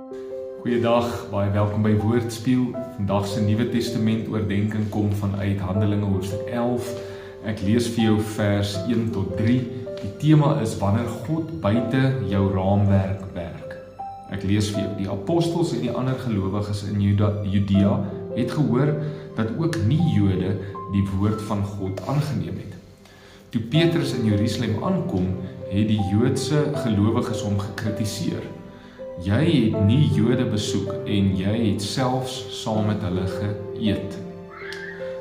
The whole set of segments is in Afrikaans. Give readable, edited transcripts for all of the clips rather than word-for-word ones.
Goeiedag, baie welkom by Woordspeel. Vandag se Nuwe Testament oordenking kom vanuit Handelinge hoofstuk 11. Ek lees vir jou vers 1 tot 3. Die tema is wanneer God buite jou raamwerk werk. Ek lees vir jou: die apostels en die ander gelowiges in Judea het gehoor dat ook nie-Jode die woord van God aangeneem het. Toe Petrus in Jerusalem aankom, het die Joodse gelowiges hom gekritiseer. Jy het nie Jode besoek en jy het selfs saam met hulle geëet.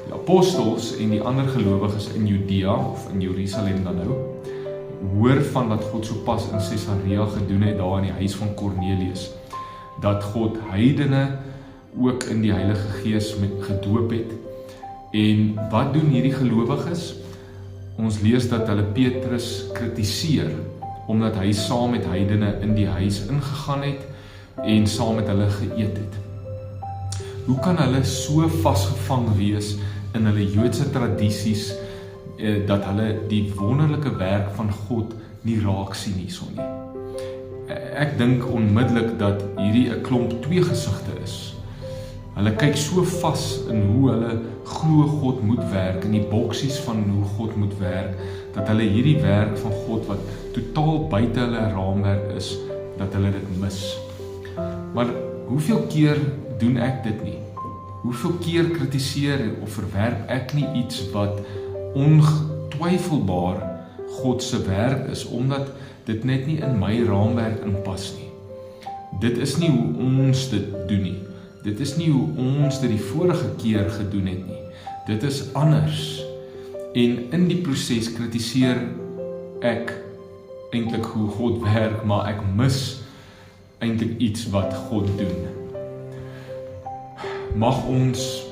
Die apostels en die ander gelowiges in Judea, of in Jerusalem dan nou, hoor van wat God sopas in Caesarea gedoen het daar in die huis van Cornelius, dat God heidene ook in die Heilige Gees gedoop het. En wat doen hierdie gelowiges? Ons lees dat hulle Petrus kritiseer, omdat hy saam met heidene in die huis ingegaan het en saam met hulle geëet het. Hoe kan hulle so vasgevang wees in hulle Joodse tradisies, dat hulle die wonderlike werk van God nie raak sien hierson nie? Ek dink onmiddellik dat hierdie 'n klomp tweegesigte is. Hulle kyk so vas in hoe hulle glo God moet werk, in die boksies van hoe God moet werk, dat hulle hierdie werk van God wat totaal buite hulle raamwerk is, dat hulle dit mis. Maar hoeveel keer doen ek dit nie? Hoeveel keer kritiseer of verwerp ek nie iets wat ontwyfelbaar God se werk is, omdat dit net nie in my raamwerk inpas nie. Dit is nie hoe ons dit doen nie. Dit is nie hoe ons dit die vorige keer gedoen het nie. Dit is anders. En in die proses kritiseer ek eintlik hoe God werk, maar ek mis eintlik iets wat God doen. Mag ons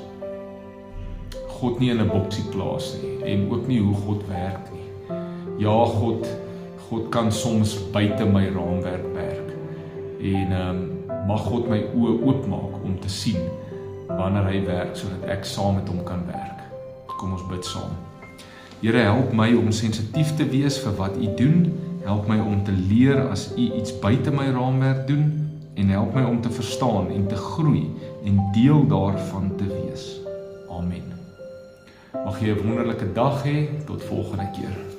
God nie in 'n boksie plaas nie, en ook nie hoe God werk nie. Ja, God kan soms buite my raamwerk werk. En mag God my oë oopmaak om te sien wanneer hy werk, sodat ek saam met hom kan werk. Kom ons bid saam. Here, help my om sensitief te wees vir wat U doen. Help my om te leer as U iets buite my raamwerk doen, en help my om te verstaan en te groei en deel daarvan te wees. Amen. Mag jy 'n wonderlike dag hê. Tot volgende keer.